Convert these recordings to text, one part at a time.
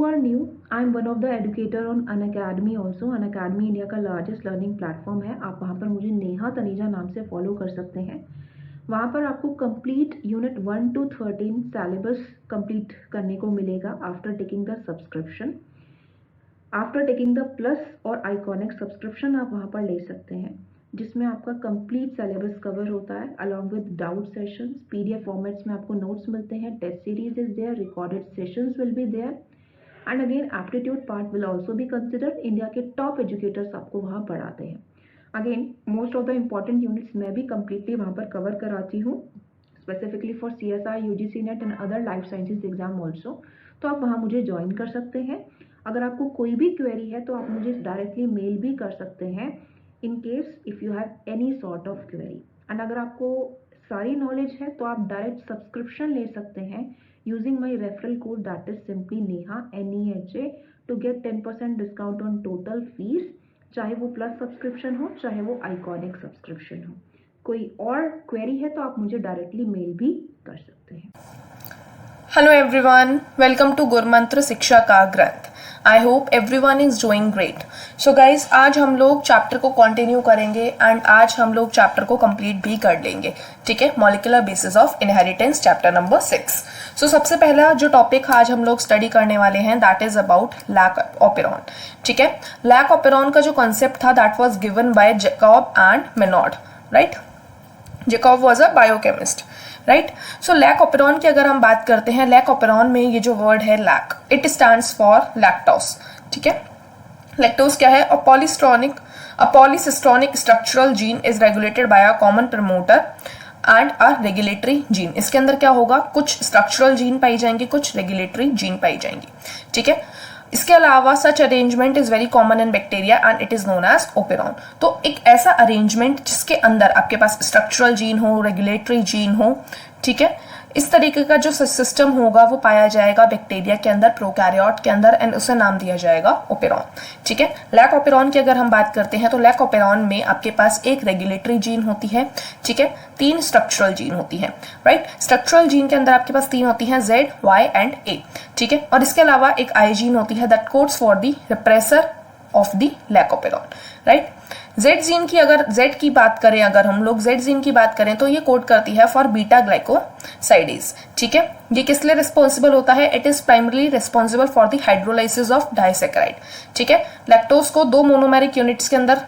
are new, I am one of the educator on Unacademy also. Unacademy India का largest learning platform है. आप वहाँ पर मुझे नेहा तनीजा नाम से फॉलो कर सकते हैं. वहाँ पर आपको complete unit 1 to 13 syllabus complete करने को मिलेगा after taking the subscription. After taking the plus और आइकॉनिक सब्सक्रिप्शन आप वहाँ पर ले सकते हैं, जिसमें आपका कंप्लीट सिलेबस कवर होता है along with doubt sessions. PDF formats में आपको नोट्स मिलते हैं. Test series is there. Recorded sessions will be there. And again aptitude part will also be considered. India के टॉप एजुकेटर्स आपको वहाँ पढ़ाते हैं. Again most of the important units मैं भी कम्प्लीटली वहाँ पर कवर कराती हूँ, specifically for CSI, UGC net and other life sciences exam also. तो आप वहाँ मुझे ज्वाइन कर सकते हैं. अगर आपको कोई भी क्वेरी है तो आप मुझे डायरेक्टली मेल भी कर सकते हैं in case if you have any sort of query. And अगर आपको सारी नॉलेज है तो आप डायरेक्ट सब्सक्रिप्शन ले सकते हैं using my referral code that is simply Neha NEHA to get 10% discount on total fees, चाहे वो प्लस सब्सक्रिप्शन हो चाहे वो आइकॉनिक सब्सक्रिप्शन हो. कोई और क्वेरी है तो आप मुझे डायरेक्टली मेल भी कर सकते हैं. हेलो एवरीवन, वेलकम टू गुरुमंत्र शिक्षा का ग्रंथ. I hope everyone is doing great. So guys, आज हम लोग चैप्टर को कंटिन्यू करेंगे एंड आज हम लोग चैप्टर को कंप्लीट भी कर लेंगे. ठीक है, molecular basis of inheritance, chapter number 6. सो सबसे पहला जो टॉपिक आज हम लोग स्टडी करने वाले हैं that is about lac operon. ठीक है, लैक ऑपेरॉन का जो कॉन्सेप्ट था that was given by Jacob and Monod. Right, Jacob was a biochemist. Right, so lac operon की अगर हम बात करते हैं, लैक ऑपेरॉन में ये जो वर्ड है lac, it stands for lactose. ठीक है, लैक्टोस क्या है? A polycistronic structural gene is regulated by a common promoter and a regulatory gene. इसके अंदर क्या होगा? कुछ स्ट्रक्चरल जीन पाई जाएंगे, कुछ रेगुलेटरी जीन पाई जाएंगी. ठीक है, इसके अलावा such arrangement is very common in bacteria and it is known as operon. तो एक ऐसा अरेंजमेंट जिसके अंदर आपके पास स्ट्रक्चरल जीन हो, रेगुलेटरी जीन हो, ठीक है, इस तरीके का जो सिस्टम होगा वो पाया जाएगा बैक्टीरिया के अंदर, प्रोकैरियोट के अंदर, एंड उसे नाम दिया जाएगा ओपेरॉन. ठीक है, लैक ऑपेरॉन की अगर हम बात करते हैं तो लैक ऑपेरॉन में आपके पास एक रेगुलेटरी जीन होती है. ठीक है, 3 स्ट्रक्चरल जीन होती है. राइट, स्ट्रक्चरल जीन के अंदर आपके पास 3 होती हैं, Z, Y एंड A. ठीक है, और इसके अलावा एक I जीन होती है that codes for the repressor of the lac operon. Right, Z gene की अगर Z की बात करें, अगर हम लोग Z जीन की बात करें तो ये कोड करती है फॉर बीटा ग्लाइकोसाइडेज. ठीक है, ये किस लिए रिस्पॉन्सिबल होता है? It is primarily responsible for the hydrolysis of disaccharide. ठीक है, लैक्टोज को 2 मोनोमेरिक यूनिट्स के अंदर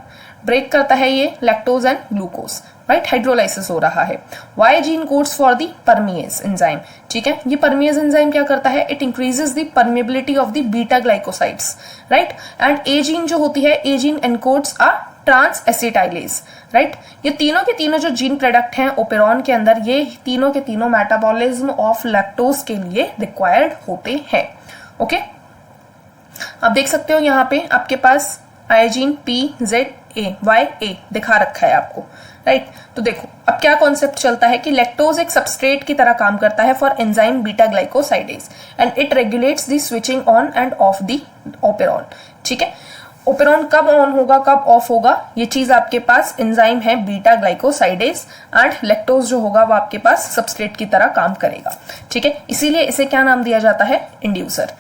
ब्रेक करता है ये lactose and glucose. Right, hydrolysis हो रहा है. Y gene codes for the permease enzyme. ठीक है, ये परमिएज एंजाइम क्या करता है? It increases the permeability of the beta glycosides. Right, and A gene जो होती है, A gene encodes a trans acetylase. Right, ये तीनों के तीनों जो जीन प्रोडक्ट हैं ओपेरॉन के अंदर, ये तीनों के तीनों मेटाबॉलिज्म ऑफ लैक्टोज के लिए रिक्वायर्ड होते हैं. ओके, आप देख सकते हो यहाँ पे आपके पास I जीन PZA दिखा रखा है आपको. राइट, तो देखो अब क्या कॉन्सेप्ट चलता है कि लैक्टोज एक सबस्ट्रेट की तरह काम करता है for enzyme beta glycosidase and it regulates the switching on and off the operon. ठीक है, ओपेरॉन कब ऑन होगा कब ऑफ होगा, ये चीज आपके पास एंजाइम है बीटा ग्लाइकोसाइडेज, एंड लैक्टोज जो होगा वो आपके पास सबस्ट्रेट की तरह काम करेगा. ठीक है, इसीलिए इसे क्या नाम दिया जाता है? Inducer.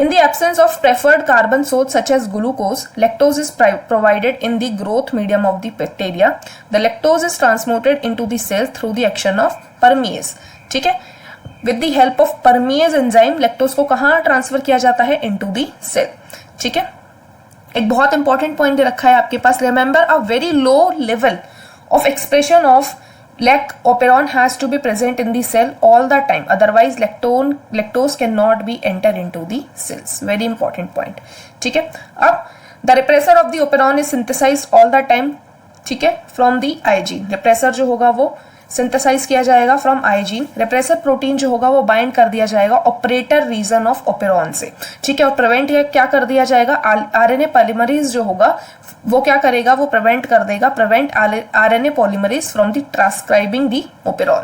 In the absence of preferred carbon source such as glucose, lactose is provided in the growth medium of the bacteria. The lactose is transmitted into the cell through the action of permease. ठीक है, with the help of permease enzyme, lactose को कहाँ transfer किया जाता है? into the cell. ठीक है, एक बहुत इंपॉर्टेंट पॉइंट दे रखा है आपके पास. Remember, a very low level of expression of lac operon has to be present in the cell all the time, otherwise lactose cannot be enter into the cells. Very important point. ठीक है, अब the repressor of the operon is synthesized all the time. ठीक है, from the I gene. repressor जो होगा वो synthesise किया जाएगा from I gene. Repressor protein जो होगा वो बाइंड कर दिया जाएगा ऑपरेटर रीजन ऑफ ओपेरॉन से. ठीक है, और प्रिवेंट क्या कर दिया जाएगा? RNA पॉलीमरेज जो होगा वो क्या करेगा? वो prevent RNA polymerase from the transcribing the operon.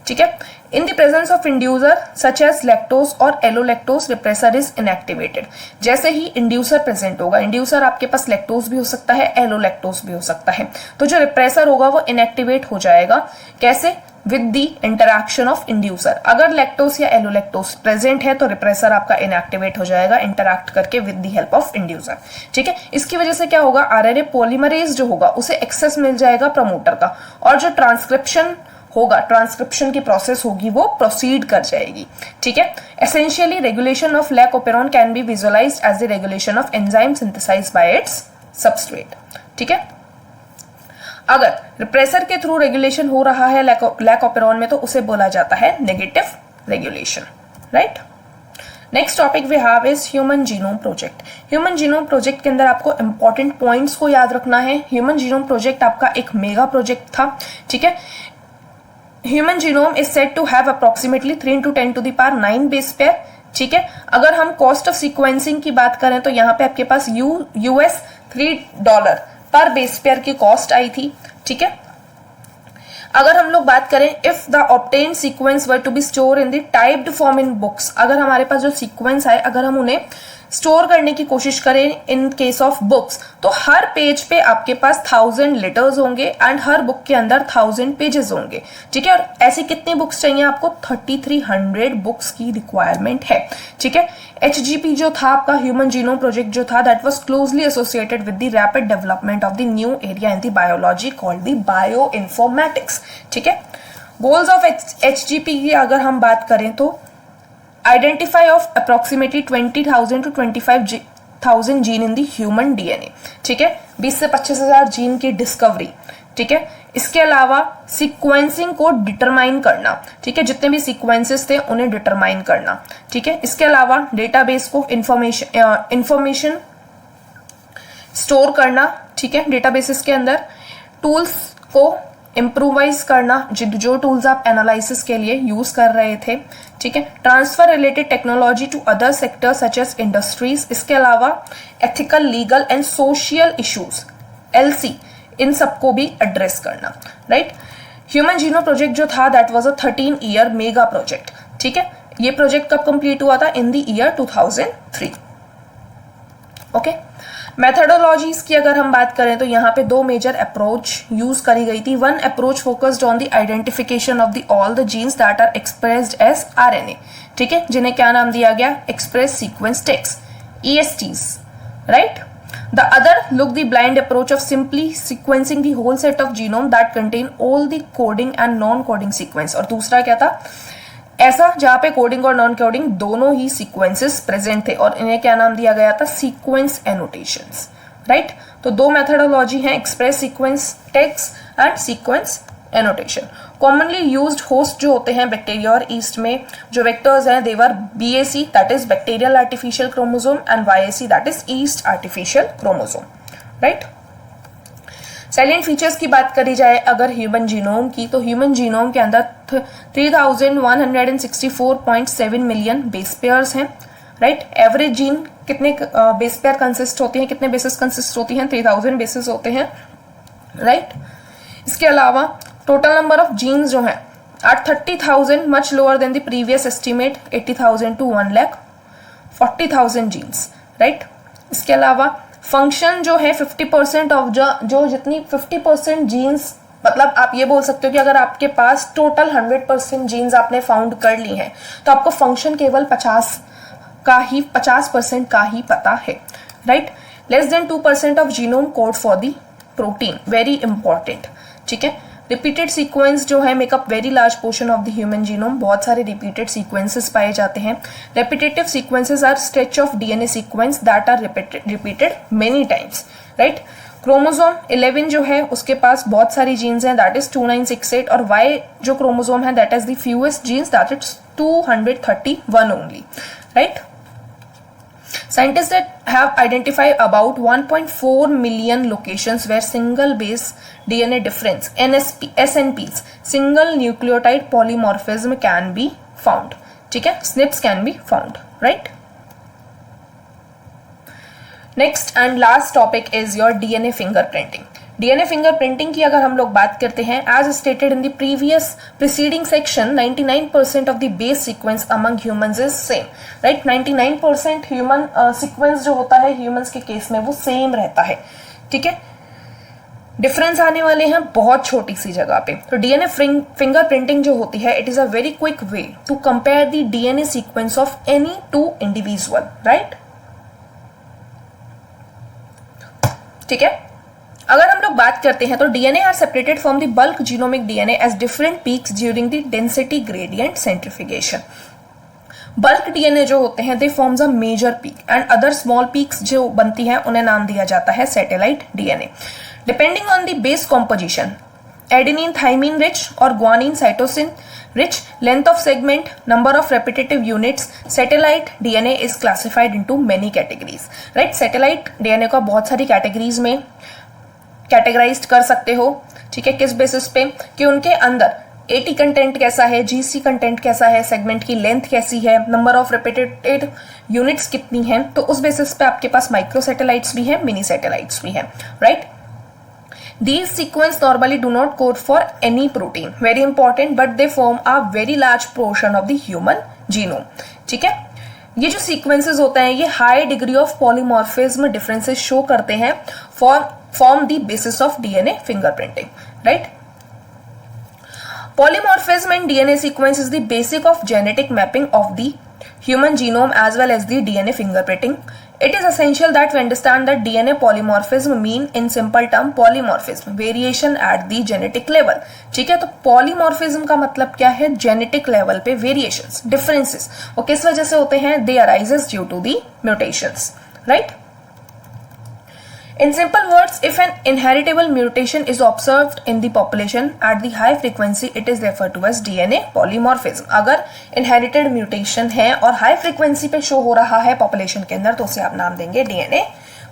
ठीक है, in the presence of inducer such as lactose और एलोलैक्टोज, रिप्रेसर इज इनएक्टिवेटेड. जैसे ही इंड्यूसर प्रेजेंट होगा, इंड्यूसर आपके पास लैक्टोज भी हो सकता है, एलोलैक्टोज भी हो सकता है, तो जो रिप्रेसर होगा वो इनएक्टिवेट हो जाएगा. कैसे? With the interaction of inducer. अगर लैक्टोस या एलोलैक्टोस प्रेजेंट है तो रिप्रेसर आपका इनएक्टिवेट हो जाएगा इंटरैक्ट करके with the help of inducer. ठीक है, इसकी वजह से क्या होगा, आरएनए पॉलीमरेज जो होगा उसे एक्सेस मिल जाएगा प्रमोटर का, और जो ट्रांसक्रिप्शन होगा, ट्रांसक्रिप्शन की प्रोसेस होगी वो प्रोसीड कर जाएगी। ठीक है, essentially regulation of lac operon can be visualized as the regulation of enzyme synthesized by its substrate. ठीक है, अगर रिप्रेसर के थ्रू रेगुलेशन हो रहा है लैकोपेरॉन में तो उसे बोला जाता है negative regulation. Right, next topic we have is human genome project. Human genome project के अंदर आपको इंपॉर्टेंट पॉइंट्स को याद रखना है। ह्यूमन जीनोम प्रोजेक्ट आपका एक मेगा प्रोजेक्ट था। ठीक है, human genome is said to have approximately 3 into 10 to the power 9 base pair. ठीक है, अगर हम कॉस्ट ऑफ सीक्वेंसिंग की बात करें तो यहाँ पे आपके पास US $3 पर बेस पेयर की कॉस्ट आई थी। ठीक है, अगर हम लोग बात करें if the obtain sequence were to be store in the typed form in books, अगर हमारे पास जो सीक्वेंस है अगर हम उन्हें स्टोर करने की कोशिश करें इन केस ऑफ बुक्स, तो हर पेज पे आपके पास 1000 लेटर्स होंगे एंड हर बुक के अंदर 1000 पेजेस होंगे। ठीक है, और ऐसी कितनी बुक्स चाहिए आपको, 3300 बुक्स की रिक्वायरमेंट है। ठीक है, HGP जो था आपका ह्यूमन जीनोम प्रोजेक्ट जो था that was closely associated with the rapid development of the new area in the biology called the bio informatics. ठीक है, गोल्स ऑफ HGP की अगर हम बात करें तो identify of approximately 20,000 to 25,000 gene in the human DNA। ठीक है, 20 से 25,000 जीन की डिस्कवरी। ठीक है, इसके अलावा सीक्वेंसिंग को डिटरमाइन करना। ठीक है, जितने भी सीक्वेंसेस थे उन्हें डिटरमाइन करना। ठीक है, इसके अलावा डेटाबेस को इंफॉर्मेशन स्टोर करना। ठीक है, डेटाबेसेस के अंदर टूल्स को इम्प्रूवाइज करना, जो टूल्स आप एनालिसिस के लिए यूज कर रहे थे। ठीक है, transfer related technology to other sectors such as industries. इसके अलावा ethical, legal and social issues LC, इन सबको भी एड्रेस करना। राइट, ह्यूमन जीनोम प्रोजेक्ट जो था that was a 13-year mega project. ठीक है, ये प्रोजेक्ट कब कंप्लीट हुआ था, in the year 2003। Okay, methodologies की अगर हम बात करें तो यहाँ पे 2 मेजर अप्रोच यूज करी गई थी। One approach focused on the identification of the all the genes that are expressed as RNA। ठीक है, जिन्हें क्या नाम दिया गया, express sequence text, ESTs। Right, the other look the blind approach of simply sequencing the whole set of genome that contain all the coding and non coding sequence. और दूसरा क्या था, ऐसा जहां पे कोडिंग और नॉन कोडिंग दोनों ही sequences present थे और इन्हें क्या नाम दिया गया था, सीक्वेंस एनोटेशंस। राइट, तो 2 मेथडोलॉजी हैं, express sequence text and sequence annotation. Commonly used host जो होते हैं बैक्टीरिया और ईस्ट में जो वेक्टर्स हैं देवर BAC that is bacterial artificial chromosome and YAC that is yeast artificial chromosome. Right, salient features की बात करी जाए अगर ह्यूमन जीनोम की, तो ह्यूमन जीनोम के अंदर 3164.7 मिलियन बेस पेयर्स हैं। राइट, एवरेज जीन कितने बेस पेयर कंसिस्ट होती हैं, कितने बेसिस कंसिस्ट होती हैं, 3000 बेसिस होते हैं। राइट, इसके अलावा टोटल नंबर ऑफ जीन्स जो हैं are 30,000, much lower than the previous estimate 80,000 to 1,40,000 genes. Right, इसके अलावा फंक्शन जो है 50% ऑफ जो जितनी 50% जीन्स, मतलब आप ये बोल सकते हो कि अगर आपके पास टोटल 100% जीन्स आपने फाउंड कर ली हैं तो आपको फंक्शन केवल 50% का ही पता है। Right, less than 2% of genome code for the protein, very important. ठीक है, रिपीटेड सीक्वेंस जो है make up very large portion of the human genome, बहुत सारे रिपीटेड सीक्वेंसेस पाए जाते हैं। Repetitive sequences are stretch of DNA sequence that are repeated many times. Right, chromosome 11 जो है उसके पास बहुत सारी जीन्स हैं दैट इज 2968 और Y जो क्रोमोसोम है that is the fewest genes that is 231 only. Right, scientists that have identified about 1.4 million locations where single base DNA difference SNPs single nucleotide polymorphism can be found. ठीक है, SNPs can be found. Right, next and last topic is your DNA fingerprinting. DNA fingerprinting की अगर हम लोग बात करते हैं, as stated in the previous preceding section, 99% of the base sequence among humans is same. Right, 99% human sequence जो होता है humans के केस में वो same रहता है। ठीक है, डिफरेंस आने वाले हैं बहुत छोटी सी जगह पे। तो डीएनए फिंगरप्रिंटिंग जो होती है, it is a very quick way to compare the DNA sequence of any two individual, right. ठीक है, अगर हम लोग बात करते हैं तो DNA are separated from the bulk genomic DNA as different peaks during the density gradient centrifugation. Bulk DNA जो होते हैं they forms a major peak and other small peaks जो बनती हैं उन्हें नाम दिया जाता है satellite DNA. Depending on the base composition, adenine thymine rich और guanine cytosine rich, length of segment, number of repetitive units, satellite DNA is classified into many categories, right? satellite DNA को बहुत सारी categories में categorized कर सकते हो, ठीक है, किस बेसिस पे कि उनके अंदर AT कंटेंट कैसा है, GC कंटेंट कैसा है, सेगमेंट की लेंथ कैसी है, नंबर ऑफ रिपीटेड यूनिट्स कितनी हैं, तो उस बेसिस पे आपके पास माइक्रो सैटेलाइट्स भी हैं, मिनी सैटेलाइट्स भी हैं, right. These sequences normally do not code for any protein, very important, but they form a very large portion of the human genome. ठीक है, ये जो सीक्वेंसेस होते हैं ये high degree of polymorphism differences show करते हैं form the basis of DNA fingerprinting, right. Polymorphism in DNA sequence is the basic of genetic mapping of the human genome as well as the DNA fingerprinting. It is essential that we understand that DNA polymorphism mean in simple term polymorphism, variation at the genetic level. ठीक है, तो polymorphism का मतलब क्या है, genetic level पे variations, differences, वो किस वजह से होते हैं, they arises due to the mutations, right? In simple words, if an inheritable mutation is observed in the population at the high frequency, it is referred to as DNA polymorphism. अगर inherited mutation है और high frequency पे show हो रहा है population के अंदर, तो उसे आप नाम देंगे DNA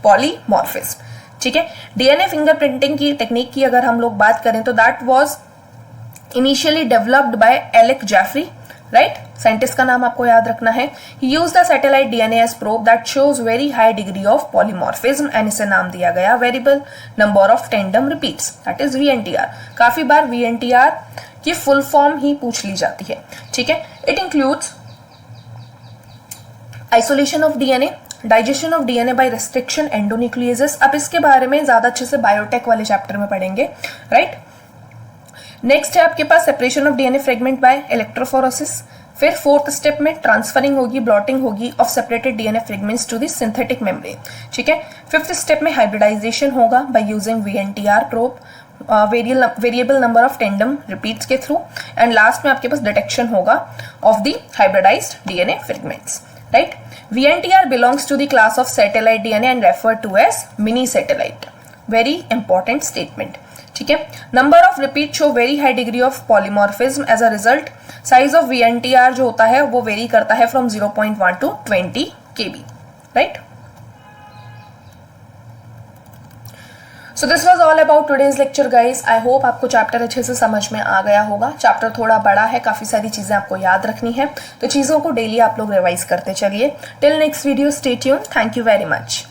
polymorphism. ठीक है, DNA fingerprinting की टेक्निक की अगर हम लोग बात करें तो that was initially developed by Alec Jeffrey, right, scientist का नाम आपको याद रखना है। He used the satellite DNA as probe that shows very high degree of polymorphism and इसे नाम दिया गया variable number of tandem repeats, that is VNTR। काफी बार VNTR की फुल फॉर्म ही पूछ ली जाती है, ठीक है। It includes isolation of DNA, digestion of DNA by restriction endonucleases। अब इसके बारे में ज्यादा अच्छे से बायोटेक वाले चैप्टर में पढ़ेंगे, राइट। नेक्स्ट है आपके पास separation of DNA fragment by electrophoresis. फिर फोर्थ स्टेप में ट्रांसफरिंग होगी, ब्लॉटिंग होगी of separated DNA fragments to the synthetic membrane, ठीक है। फिफ्थ स्टेप में हाइब्रिडाइजेशन होगा by using VNTR probe, variable number of tandem repeats के थ्रू, एंड लास्ट में आपके पास डिटेक्शन होगा of the hybridised DNA fragments, right. VNTR belongs to the class of satellite DNA and referred to as mini satellite, very important statement, ठीक है। Number of repeat show very high degree of polymorphism, as a result size of VNTR जो होता है वो vary करता है from 0.1 to 20 kb, राइट। So this was all about today's lecture guys. I hope आपको चैप्टर अच्छे से समझ में आ गया होगा। चैप्टर थोड़ा बड़ा है, काफी सारी चीजें आपको याद रखनी है, तो चीजों को डेली आप लोग रिवाइज करते चलिए। Till next video, stay tuned, thank you very much.